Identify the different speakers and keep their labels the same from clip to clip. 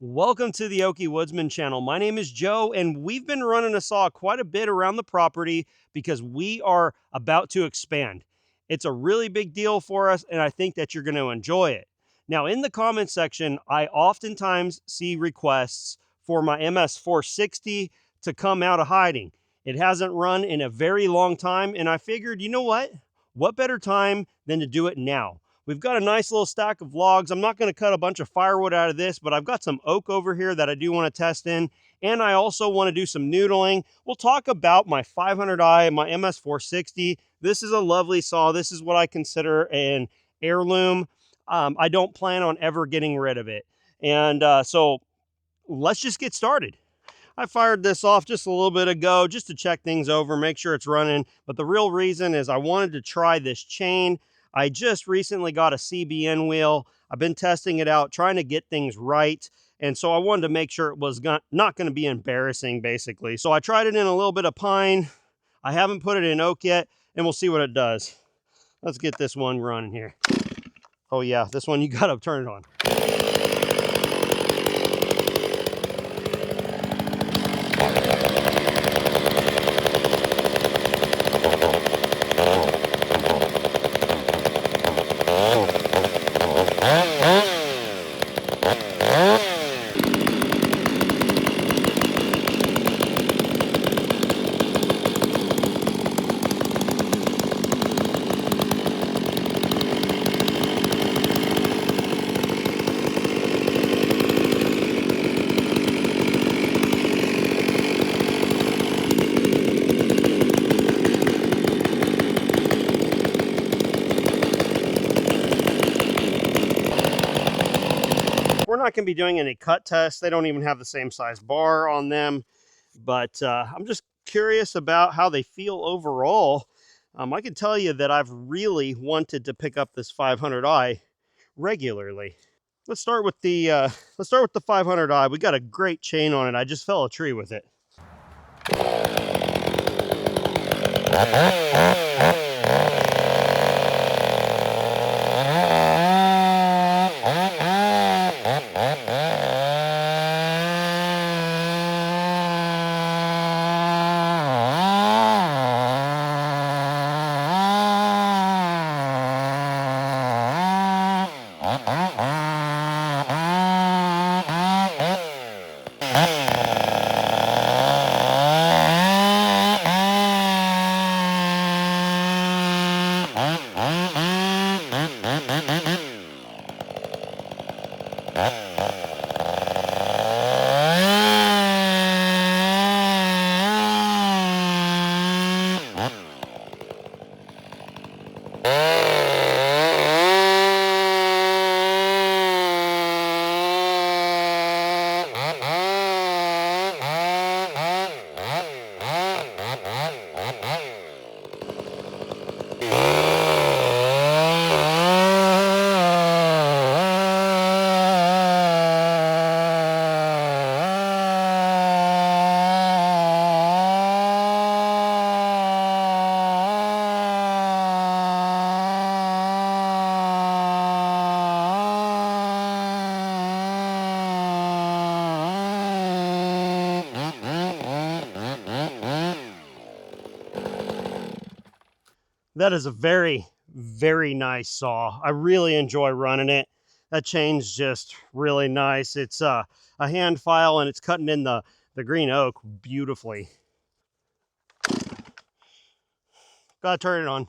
Speaker 1: Welcome to the Okie Woodsman channel. My name is Joe, and we've been running a saw quite a bit around the property because we are about to expand. It's a really big deal for us, and I think that you're going to enjoy it. Now, in the comments section, I oftentimes see requests for my MS460 to come out of hiding. It hasn't run in a very long time, and I figured, you know what? What better time than to do it now? We've got a nice little stack of logs. I'm not going to cut a bunch of firewood out of this, but I've got some oak over here that I do want to test in. And I also want to do some noodling. We'll talk about my 500i, my MS460. This is a lovely saw. This is what I consider an heirloom. I don't plan on ever getting rid of it. And so let's just get started. I fired this off just a little bit ago just to check things over, make sure it's running. But the real reason is I wanted to try this chain. I just recently got a CBN wheel. I've been testing it out, trying to get things right. And so I wanted to make sure it was not going to be embarrassing, basically. So I tried it in a little bit of pine. I haven't put it in oak yet, and we'll see what it does. Let's get this one running here. Oh yeah, this one you got to turn it on. We're not going to be doing any cut tests. They don't even have the same size bar on them, but I'm just curious about how they feel overall. I can tell you that I've really wanted to pick up this 500i regularly. Let's start with the 500i. We got a great chain on it. I just fell a tree with it. That is a very, very nice saw. I really enjoy running it. That chain's just really nice. It's a hand file, and it's cutting in the green oak beautifully. Gotta turn it on.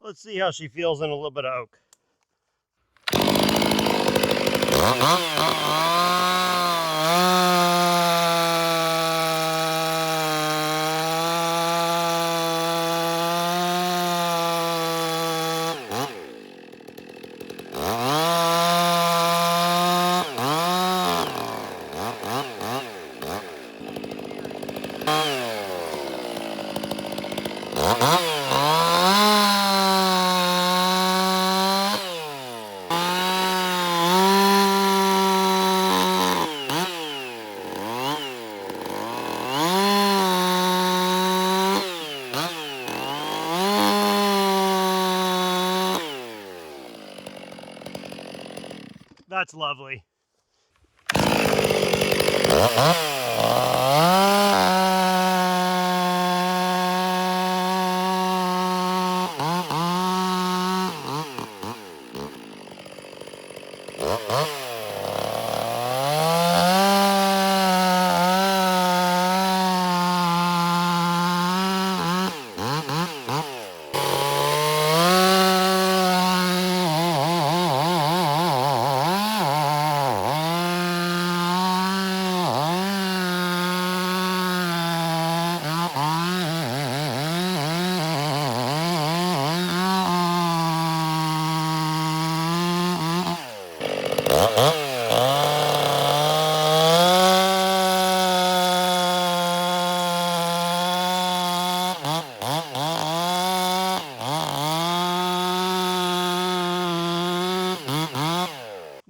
Speaker 1: Let's see how she feels in a little bit of oak. That's lovely.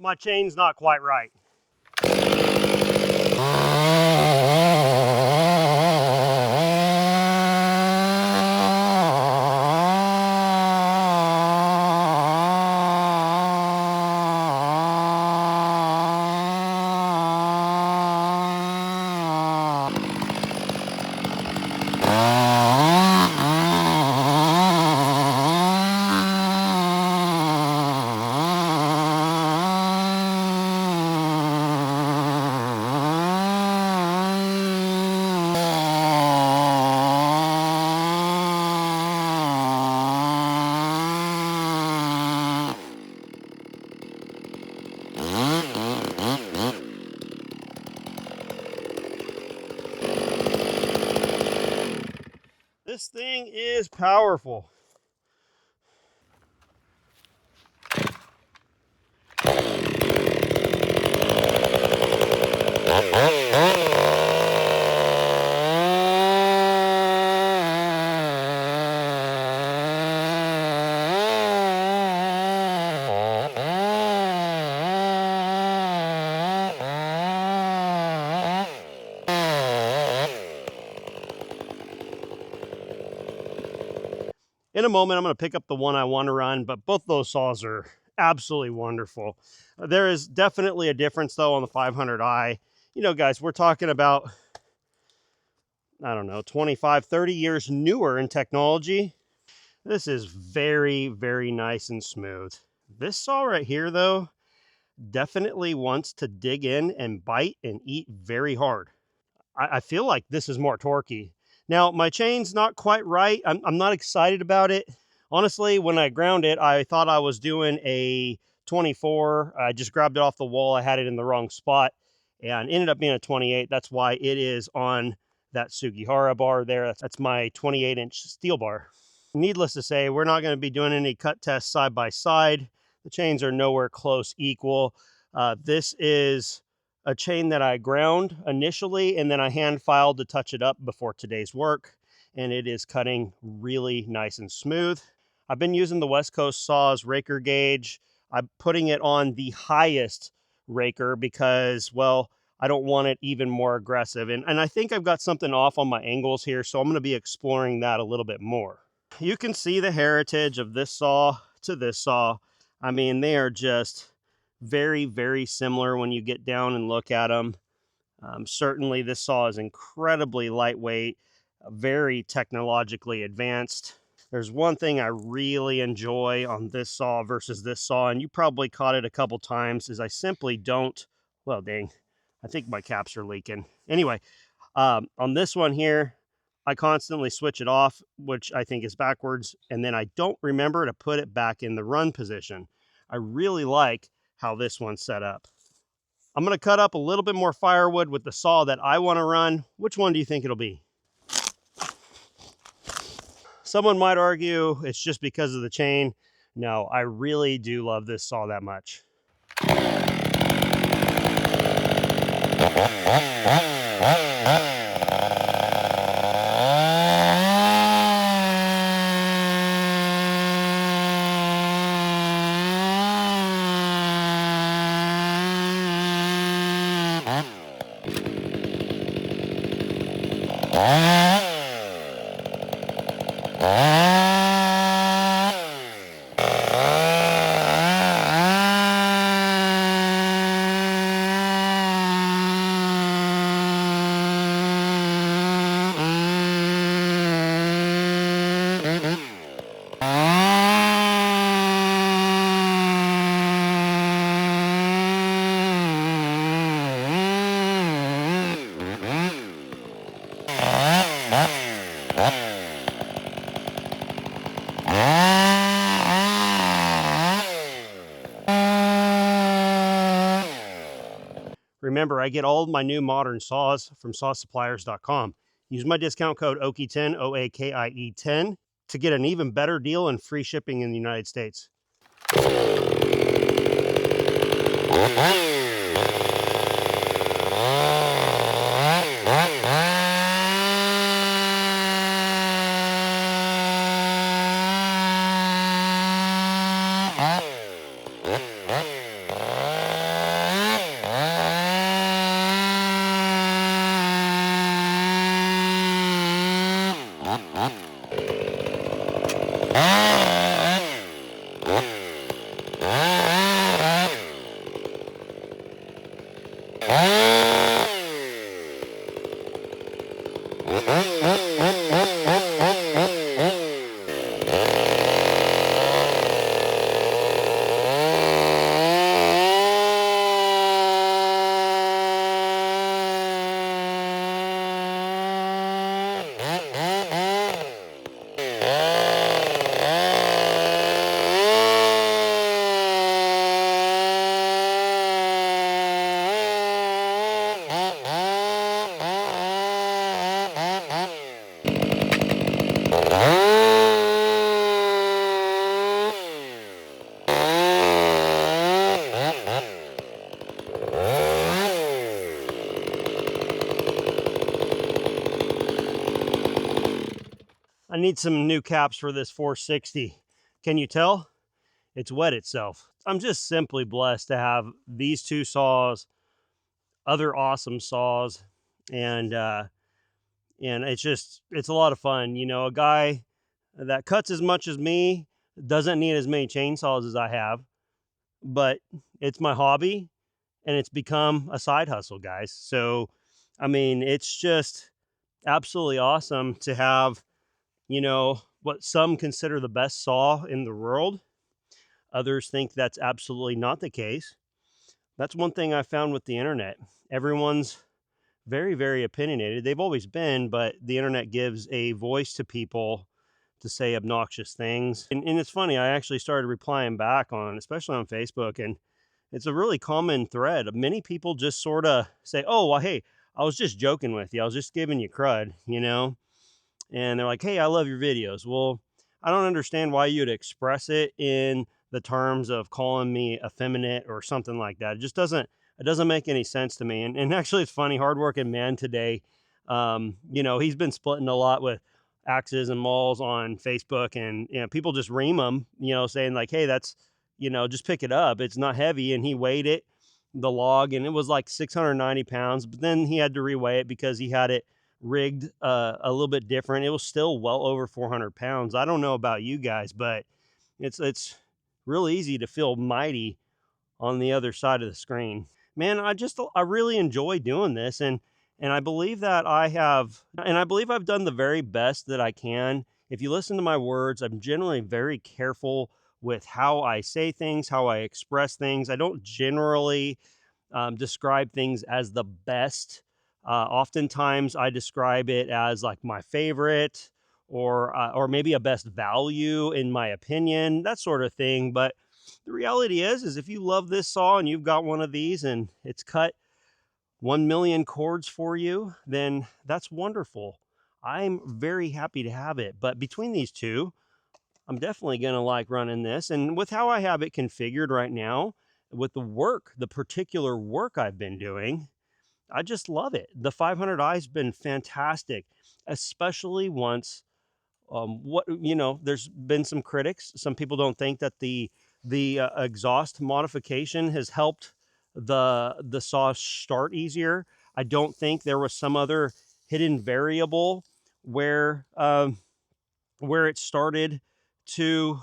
Speaker 1: My chain's not quite right. This thing is powerful. In a moment, I'm going to pick up the one I want to run, but both those saws are absolutely wonderful. There is definitely a difference, though, on the 500i. You know, guys, we're talking about, I don't know, 25, 30 years newer in technology. This is very, very nice and smooth. This saw right here, though, definitely wants to dig in and bite and eat very hard. I feel like this is more torquey. Now, my chain's not quite right. I'm not excited about it. Honestly, when I ground it, I thought I was doing a 24. I just grabbed it off the wall. I had it in the wrong spot and ended up being a 28. That's why it is on that Sugihara bar there. That's my 28-inch steel bar. Needless to say, we're not going to be doing any cut tests side by side. The chains are nowhere close equal. This is a chain that I ground initially, and then I hand filed to touch it up before today's work, and it is cutting really nice and smooth. I've been using the West Coast Saws raker gauge. I'm putting it on the highest raker because, well, I don't want it even more aggressive. And I think I've got something off on my angles here, so I'm going to be exploring that a little bit more. You can see the heritage of this saw to this saw. I mean, they are just very, very similar when you get down and look at them. Certainly, this saw is incredibly lightweight, very technologically advanced. There's one thing I really enjoy on this saw versus this saw, and you probably caught it a couple times, is I simply don't, well, dang, I think my caps are leaking. Anyway, on this one here, I constantly switch it off, which I think is backwards, and then I don't remember to put it back in the run position. I really like how this one's set up. I'm going to cut up a little bit more firewood with the saw that I want to run. Which one do you think it'll be? Someone might argue it's just because of the chain. No, I really do love this saw that much. Remember, I get all of my new modern saws from sawsuppliers.com. Use my discount code OAKIE10, OAKIE10, to get an even better deal and free shipping in the United States. I need some new caps for this 460. Can you tell? It's wet itself. I'm just simply blessed to have these two saws, other awesome saws, and it's a lot of fun. You know, a guy that cuts as much as me doesn't need as many chainsaws as I have, but it's my hobby and it's become a side hustle, guys. So, I mean, it's just absolutely awesome to have, you know, what some consider the best saw in the world. Others think that's absolutely not the case. That's one thing I found with the internet. Everyone's very, very opinionated. They've always been, but the internet gives a voice to people to say obnoxious things. And it's funny, I actually started replying back on, especially on Facebook, and it's a really common thread. Many people just sort of say, oh, well, hey, I was just joking with you. I was just giving you crud, you know? And they're like, hey, I love your videos. Well, I don't understand why you'd express it in the terms of calling me effeminate or something like that. It doesn't make any sense to me. And actually, it's funny, hardworking man today, you know, he's been splitting a lot with axes and mauls on Facebook, and you know, people just ream them, you know, saying like, hey, that's, you know, just pick it up. It's not heavy. And he weighed it, the log, and it was like 690 pounds. But then he had to reweigh it because he had it rigged a little bit different. It was still well over 400 pounds. I don't know about you guys, but it's real easy to feel mighty on the other side of the screen. Man, I really enjoy doing this, and I believe that I believe I've done the very best that I can. If you listen to my words, I'm generally very careful with how I say things, how I express things. I don't generally describe things as the best Oftentimes I describe it as like my favorite, or maybe a best value in my opinion, that sort of thing. But the reality is if you love this saw and you've got one of these and it's cut 1 million cords for you, then that's wonderful. I'm very happy to have it. But between these two, I'm definitely going to like running this. And with how I have it configured right now, with the particular work I've been doing, I just love it. The 500i has been fantastic, especially once there's been some critics. Some people don't think that the exhaust modification has helped the saw start easier. I don't think there was some other hidden variable where it started to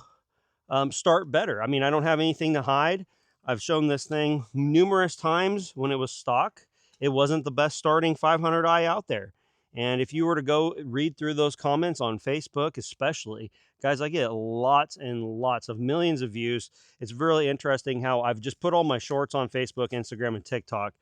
Speaker 1: start better. I mean, I don't have anything to hide. I've shown this thing numerous times when it was stock. It wasn't the best starting 500i out there. And if you were to go read through those comments on Facebook, especially, guys, I get lots and lots of millions of views. It's really interesting how I've just put all my shorts on Facebook, Instagram, and TikTok,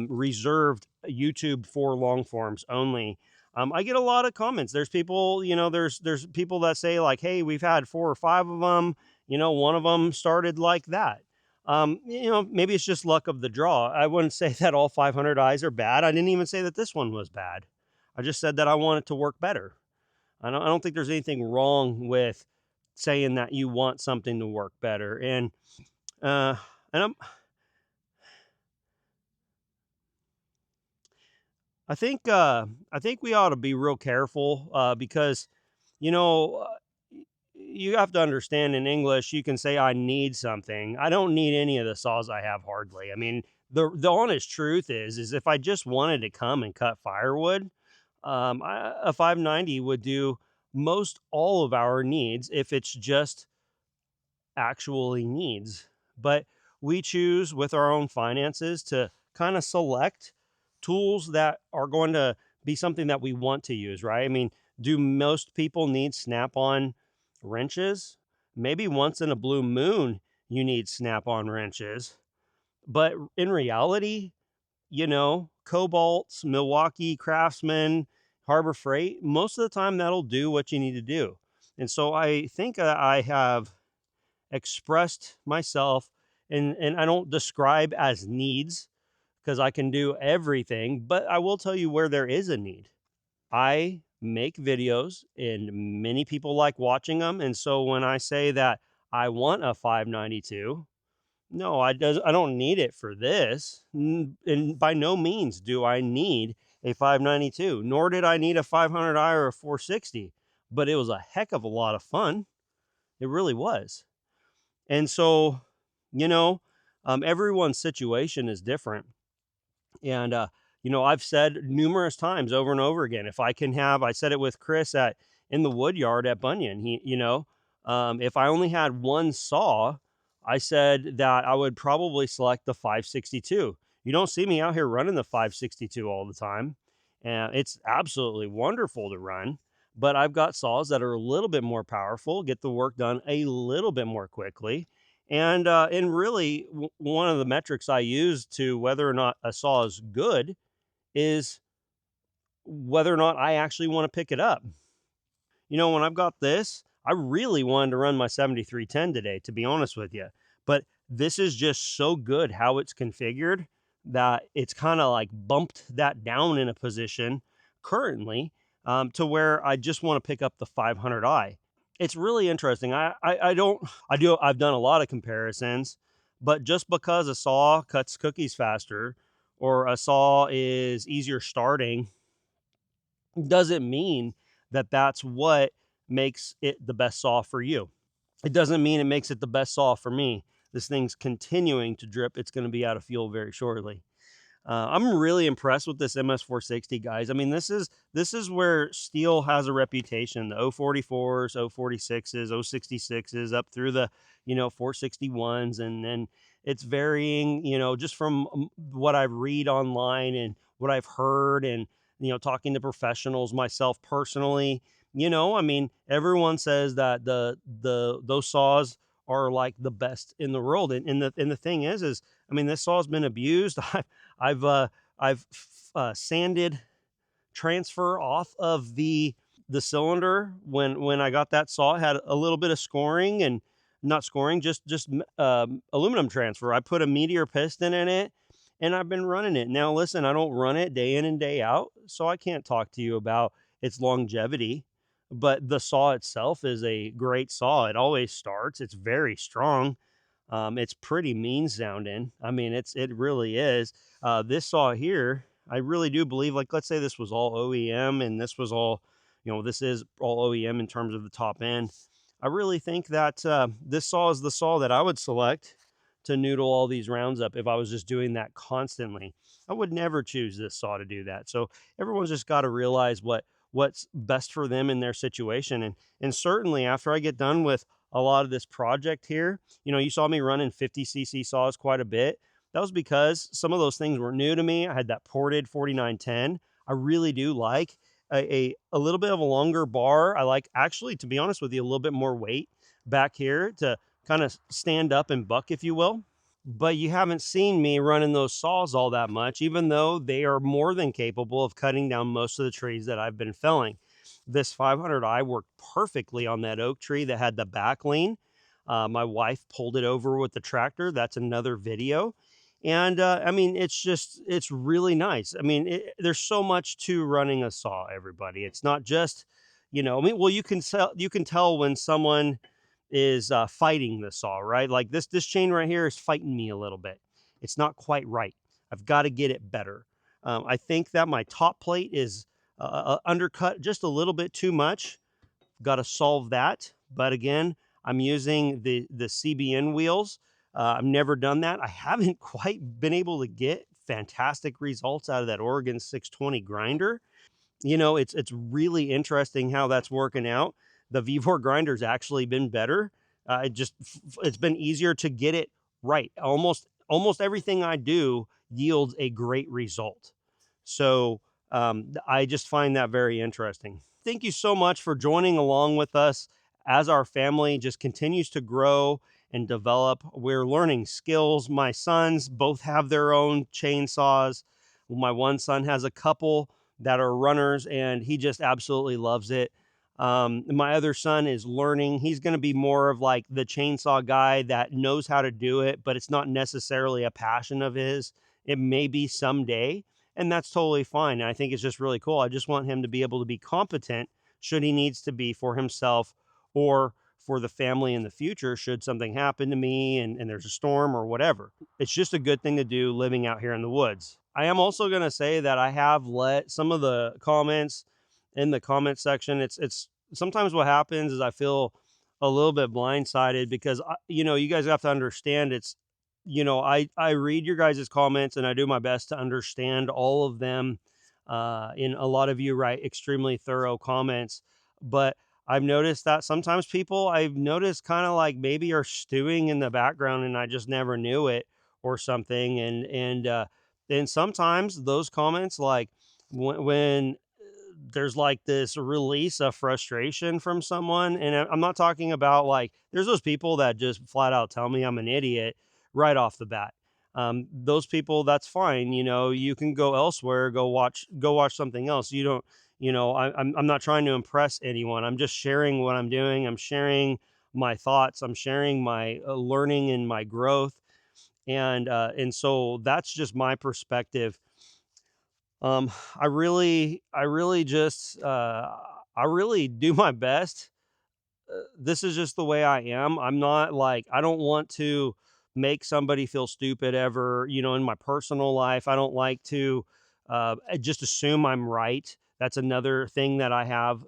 Speaker 1: reserved YouTube for long forms only. I get a lot of comments. There's people, there's people that say like, hey, we've had 4 or 5 of them. One of them started like that. Maybe it's just luck of the draw. I wouldn't say that all 500i's are bad. I didn't even say that this one was bad. I just said that I want it to work better. I don't think there's anything wrong with saying that you want something to work better. And uh, and I'm I think we ought to be real careful because you know uh, you have to understand in English you can say I need something. I don't need any of the saws I have hardly. I mean, the honest truth is if I just wanted to come and cut firewood, a 590 would do most all of our needs if it's just actually needs. But we choose with our own finances to kind of select tools that are going to be something that we want to use, right? I mean, do most people need snap-on wrenches? Maybe once in a blue moon you need snap-on wrenches. But in reality, Cobalt's, Milwaukee, Craftsman, Harbor Freight, most of the time that'll do what you need to do. And so I think I have expressed myself, and I don't describe as needs because I can do everything, but I will tell you where there is a need. I make videos and many people like watching them. And so when I say that I want a 592, no, I don't need it for this. And by no means do I need a 592, nor did I need a 500i or a 460, but it was a heck of a lot of fun. It really was. And so, you know, everyone's situation is different. And, I've said numerous times over and over again, if I can have, I said it with Chris in the wood yard at Bunyan, if I only had one saw, I said that I would probably select the 562. You don't see me out here running the 562 all the time. And it's absolutely wonderful to run, but I've got saws that are a little bit more powerful, get the work done a little bit more quickly. And really, one of the metrics I use to whether or not a saw is good is whether or not I actually want to pick it up. When I've got this, I really wanted to run my 7310 today, to be honest with you. But this is just so good how it's configured that it's kind of like bumped that down in a position currently, to where I just want to pick up the 500i. It's really interesting. I've done a lot of comparisons, but just because a saw cuts cookies faster or a saw is easier starting doesn't mean that that's what makes it the best saw for you. It doesn't mean it makes it the best saw for me. This thing's continuing to drip. It's going to be out of fuel very shortly. I'm really impressed with this MS460, guys. I mean, this is where STIHL has a reputation. The 044s, 046s, 066s, up through the 461s, and then it's varying. Just from what I read online and what I've heard, and talking to professionals myself personally. I mean, everyone says that those saws are like the best in the world, and the thing is, I mean, this saw's been abused. I've I've sanded transfer off of the cylinder. When I got that saw, it had a little bit of scoring, and not scoring, just aluminum transfer. I put a Meteor piston in it, and I've been running it. Now listen, I don't run it day in and day out, so I can't talk to you about its longevity, but the saw itself is a great saw. It always starts. It's very strong. It's pretty mean sounding. I mean, it really is. This saw here, I really do believe, like, let's say this was all OEM and this was all, this is all OEM in terms of the top end. I really think that this saw is the saw that I would select to noodle all these rounds up if I was just doing that constantly. I would never choose this saw to do that. So everyone's just got to realize what's best for them in their situation. And certainly after I get done with a lot of this project here, you saw me running 50cc saws quite a bit. That was because some of those things were new to me. I had that ported 4910. I really do like a little bit of a longer bar. I like, actually, to be honest with you, a little bit more weight back here to kind of stand up and buck, if you will. But you haven't seen me running those saws all that much, even though they are more than capable of cutting down most of the trees that I've been felling. This 500i worked perfectly on that oak tree that had the back lean. My wife pulled it over with the tractor. That's another video. And I mean, it's really nice. I mean, there's so much to running a saw, everybody. It's not just, I mean, well, you can tell when someone is fighting the saw, right? Like this chain right here is fighting me a little bit. It's not quite right. I've got to get it better. I think that my top plate is undercut just a little bit too much. Got to solve that. But again, I'm using the CBN wheels. I've never done that. I haven't quite been able to get fantastic results out of that Oregon 620 grinder. It's really interesting how that's working out. The V4 grinder's actually been better. It's been easier to get it right. Almost everything I do yields a great result. So I just find that very interesting. Thank you so much for joining along with us as our family just continues to grow and develop. We're learning skills. My sons both have their own chainsaws. My one son has a couple that are runners, and he just absolutely loves it. My other son is learning. He's going to be more of like the chainsaw guy that knows how to do it, but it's not necessarily a passion of his. It may be someday, and that's totally fine. And I think it's just really cool. I just want him to be able to be competent should he needs to be for himself or for the family in the future should something happen to me and there's a storm or whatever. It's just a good thing to do living out here in the woods. I am also going to say that I have let some of the comments in the comment section. It's sometimes what happens is I feel a little bit blindsided because you guys have to understand I read your guys' comments and I do my best to understand all of them. In a lot of you write extremely thorough comments, but I've noticed that sometimes people I've noticed kind of like maybe are stewing in the background and I just never knew it or something. And sometimes those comments, like when there's like this release of frustration from someone. And I'm not talking about like, there's those people that just flat out tell me I'm an idiot right off the bat. Those people, that's fine. You can go elsewhere, go watch something else. You don't, I'm not trying to impress anyone. I'm just sharing what I'm doing. I'm sharing my thoughts. I'm sharing my learning and my growth. And so that's just my perspective. I really do my best. This is just the way I am. I'm not like, I don't want to make somebody feel stupid ever, in my personal life. I don't like to just assume I'm right. That's another thing that I have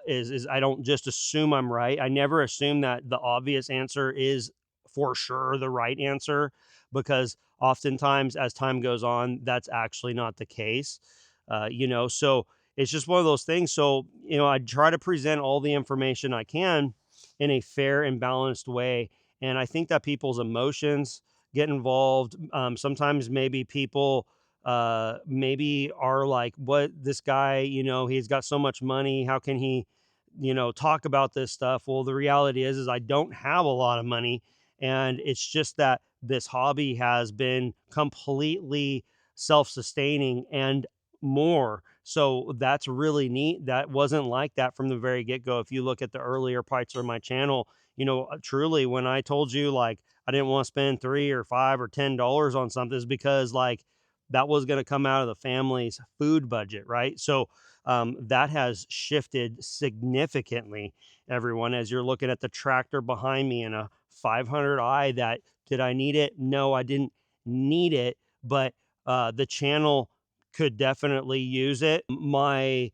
Speaker 1: is I don't just assume I'm right. I never assume that the obvious answer is for sure the right answer, because oftentimes as time goes on, that's actually not the case. So it's just one of those things. So, I try to present all the information I can in a fair and balanced way. And I think that people's emotions get involved. Sometimes maybe people maybe are like, what, this guy, he's got so much money. How can he, talk about this stuff? Well, the reality is I don't have a lot of money. And it's just that this hobby has been completely self-sustaining and more. So that's really neat. That wasn't like that from the very get-go. If you look at the earlier parts of my channel, truly, when I told you like I didn't want to spend 3 or 5 or $10 on something, is because like that was going to come out of the family's food budget, right? So that has shifted significantly, everyone, as you're looking at the tractor behind me and a 500i. That, did I need it? No, I didn't need it, but the channel could definitely use it. My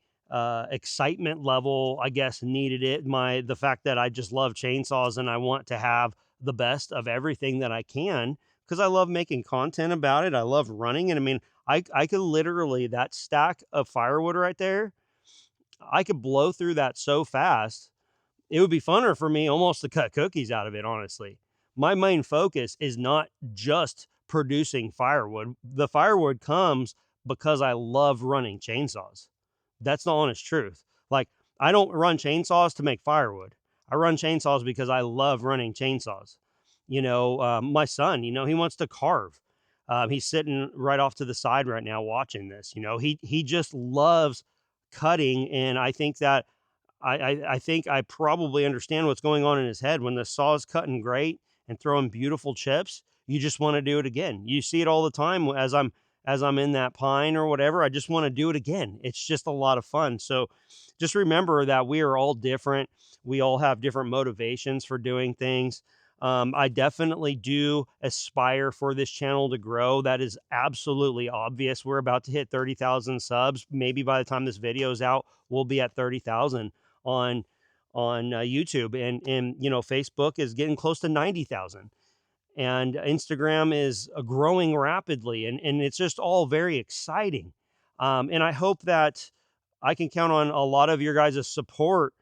Speaker 1: excitement level, I guess, needed it. The fact that I just love chainsaws and I want to have the best of everything that I can, because I love making content about it. I love running. And I mean, I could literally, that stack of firewood right there, I could blow through that so fast. It would be funner for me almost to cut cookies out of it, honestly. My main focus is not just producing firewood. The firewood comes because I love running chainsaws. That's the honest truth. Like, I don't run chainsaws to make firewood. I run chainsaws because I love running chainsaws. My son, he wants to carve. He's sitting right off to the side right now watching this. He just loves cutting, and I think that I think I probably understand what's going on in his head. When the saw is cutting great and throwing beautiful chips, you just want to do it again. You see it all the time as I'm in that pine or whatever. I just want to do it again. It's just a lot of fun. So just remember that we are all different. We all have different motivations for doing things. I definitely do aspire for this channel to grow. That is absolutely obvious. We're about to hit 30,000 subs. Maybe by the time this video is out, we'll be at 30,000 on YouTube, and Facebook is getting close to 90,000, and Instagram is growing rapidly, and it's just all very exciting. And I hope that I can count on a lot of your guys' support,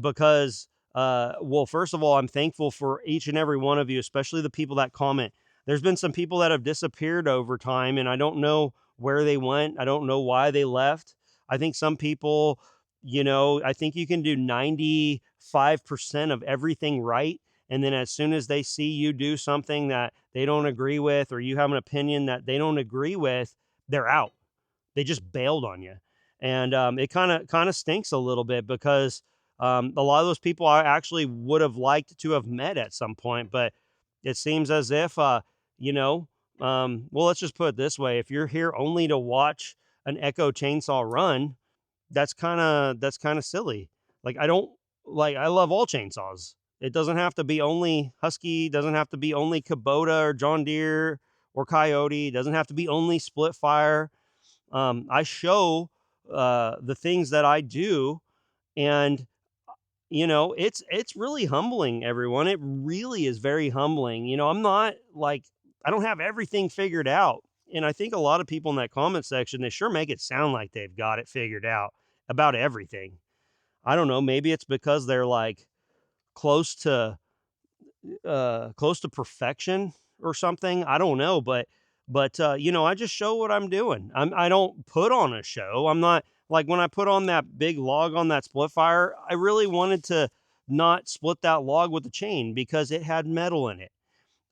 Speaker 1: because well, first of all, I'm thankful for each and every one of you, especially the people that comment. There's been some people that have disappeared over time, and I don't know where they went. I don't know why they left. I think some people, I think you can do 95% of everything right, and then as soon as they see you do something that they don't agree with, or you have an opinion that they don't agree with, they're out. They just bailed on you. And it kind of stinks a little bit, because a lot of those people I actually would have liked to have met at some point, but it seems as if, well, let's just put it this way. If you're here only to watch an Echo chainsaw run, that's kind of silly. Like, I love all chainsaws. It doesn't have to be only Husky, doesn't have to be only Kubota or John Deere or Coyote, doesn't have to be only split fire. I show the things that I do, and it's really humbling, everyone. It really is very humbling. I'm not like, I don't have everything figured out. And I think a lot of people in that comment section, they sure make it sound like they've got it figured out about everything. I don't know, maybe it's because they're like close to close to perfection or something. I don't know, but I just show what I'm doing. I don't put on a show. I'm not like, when I put on that big log on that split fire, I really wanted to not split that log with the chain because it had metal in it.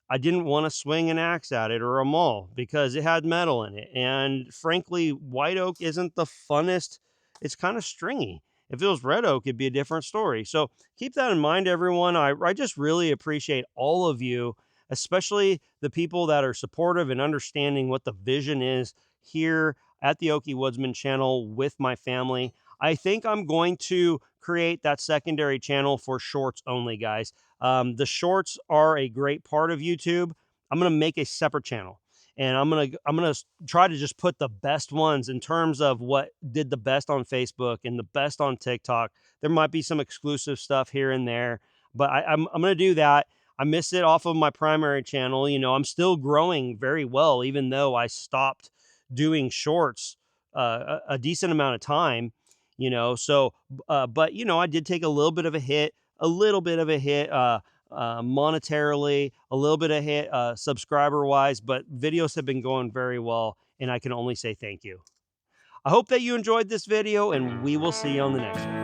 Speaker 1: I didn't want to swing an axe at it or a maul because it had metal in it. And frankly, white oak isn't the funnest. It's kind of stringy. If it was red oak, it'd be a different story. So keep that in mind, everyone. I just really appreciate all of you, especially the people that are supportive and understanding what the vision is here at the Okie Woodsman channel with my family. I think I'm going to create that secondary channel for shorts only, guys. The shorts are a great part of YouTube. I'm going to make a separate channel, and I'm going to try to just put the best ones in terms of what did the best on Facebook and the best on TikTok. There might be some exclusive stuff here and there, but I'm going to do that. I missed it off of my primary channel. I'm still growing very well, even though I stopped doing shorts a decent amount of time, so, but, I did take a little bit of a hit, monetarily, a little bit of hit, subscriber wise, but videos have been going very well, and I can only say thank you. I hope that you enjoyed this video, and we will see you on the next one.